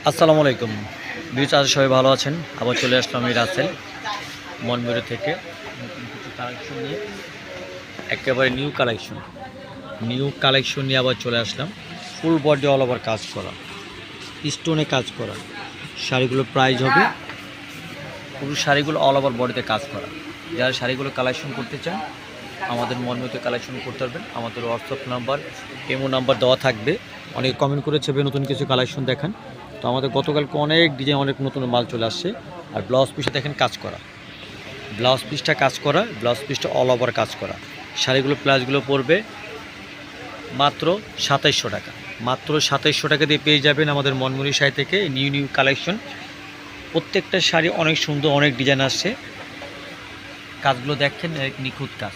আসসালামু আলাইকুম ভিউয়ার্স, আজ সবাই ভালো আছেন। আবার চলে আসলাম আমি রাসেল মনবিরো থেকে নতুন কিছু কালেকশন নিয়ে, একেবারে নিউ কালেকশন নিয়ে আবার চলে আসলাম। ফুল বডি অল ওভার কাজ করা, স্টোনে কাজ করা শাড়িগুলোর প্রাইস হবে, পুরো শাড়িগুলো অল ওভার বডিতে কাজ করা। যারা শাড়িগুলো কালেকশন করতে চান আমাদের মনবিরোতে কালেকশন করতে পারবেন। আমাদের হোয়াটসঅ্যাপ নাম্বার, ইমো নাম্বার দেওয়া থাকবে। অনেকে কমেন্ট করেছে নতুন কিছু কালেকশন দেখান, তো আমাদের গতকালকে অনেক ডিজাইন, অনেক নতুন মাল চলে আসছে। আর ব্লাউজ পিসটা দেখেন কাজ করা, ব্লাউজ পিসটা অল ওভার কাজ করা। শাড়িগুলো প্রাইসগুলো পড়বে মাত্র 2700 টাকা। মাত্র 2700 টাকা দিয়ে পেয়ে যাবেন আমাদের মনমুরি শাড়ি থেকে নিউ কালেকশন। প্রত্যেকটা শাড়ি অনেক সুন্দর, অনেক ডিজাইন আসছে। কাজগুলো দেখেন, এক নিখুঁত কাজ।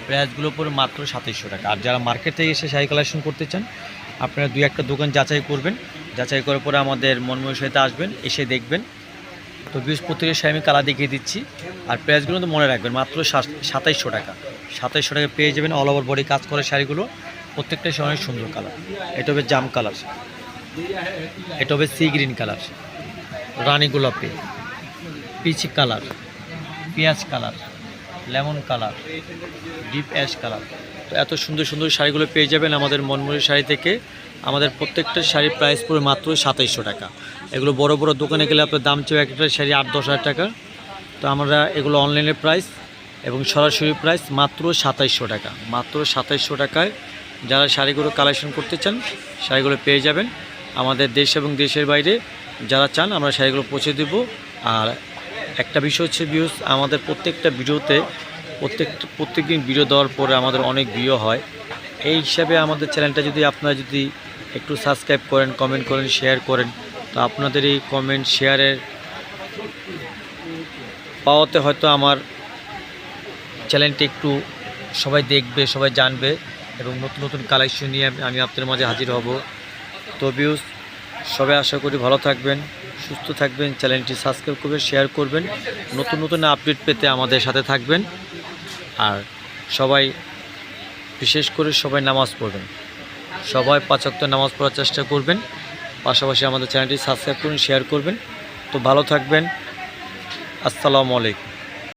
প্রাইসগুলো পড়বে মাত্র 2700 টাকা। আর যারা মার্কেট থেকে এসে শাড়ি কালেকশন করতে চান আপনারা দুই একটা দোকান যাচাই করবেন, যাচাই করার পরে আমাদের মনমুরি শাড়িতে আসবেন, এসে দেখবেন। তো বৃহস্পতির শাড়ি আমি কালার দেখিয়ে দিচ্ছি। আর প্রাইসগুলো তো মনে রাখবেন, মাত্র 2700 টাকা। 2700 টাকা পেয়ে যাবেন অল ওভার বডি কাজ করে শাড়িগুলো। প্রত্যেকটা শাড়ি অনেক সুন্দর কালার। এটা হবে জাম কালার, এটা হবে সি গ্রিন কালার, রানী গোলাপি, পিচ কালার, পেঁয়াজ colour, lemon colour, deep ash colour. তো এত সুন্দর সুন্দর শাড়িগুলো পেয়ে যাবেন আমাদের মনমুরি শাড়ি থেকে। আমাদের প্রত্যেকটা শাড়ির প্রাইস পড়বে মাত্র 2700 টাকা। এগুলো বড় বড় দোকানে গেলে আপনার দাম চেয়ে একটা শাড়ি 8-10 হাজার টাকা। তো আমরা এগুলো অনলাইনে প্রাইস এবং সরাসরি প্রাইস মাত্র 2700 টাকা। মাত্র 2700 টাকায় যারা শাড়িগুলো কালেকশন করতে চান শাড়িগুলো পেয়ে যাবেন। আমাদের দেশ এবং দেশের বাইরে যারা চান আমরা শাড়িগুলো পৌঁছে দেব। আর একটা বিষয় হচ্ছে ভিউজ, আমাদের প্রত্যেকটা ভিডিওতে প্রত্যেকদিন ভিডিও দেওয়ার পরে আমাদের অনেক ভিউ হয়। এই হিসাবে আমাদের চ্যানেলটা যদি আপনারা যদি একটু সাবস্ক্রাইব করেন, কমেন্ট করেন, শেয়ার করেন, তো আপনাদের এই কমেন্ট শেয়ারের পাওয়াতে হয়তো আমার চ্যানেলটি একটু সবাই দেখবে, সবাই জানবে এবং নতুন নতুন কালেকশন নিয়ে আমি আপনাদের মাঝে হাজির হব। তো ভিউজ, সবাই আশা করি ভালো থাকবেন, সুস্থ থাকবেন, চ্যানেলটি সাবস্ক্রাইব করবেন, শেয়ার করবেন, নতুন নতুন আপডেট পেতে আমাদের সাথে থাকবেন। আর সবাই, বিশেষ করে সবাই নামাজ পড়বেন, সবাই 5 ওয়াক্ত নামাজ পড়ার চেষ্টা করবেন। পাশাপাশি আমাদের চ্যানেলটি সাবস্ক্রাইব করুন, শেয়ার করবেন। তো ভালো থাকবেন। আসসালামু আলাইকুম।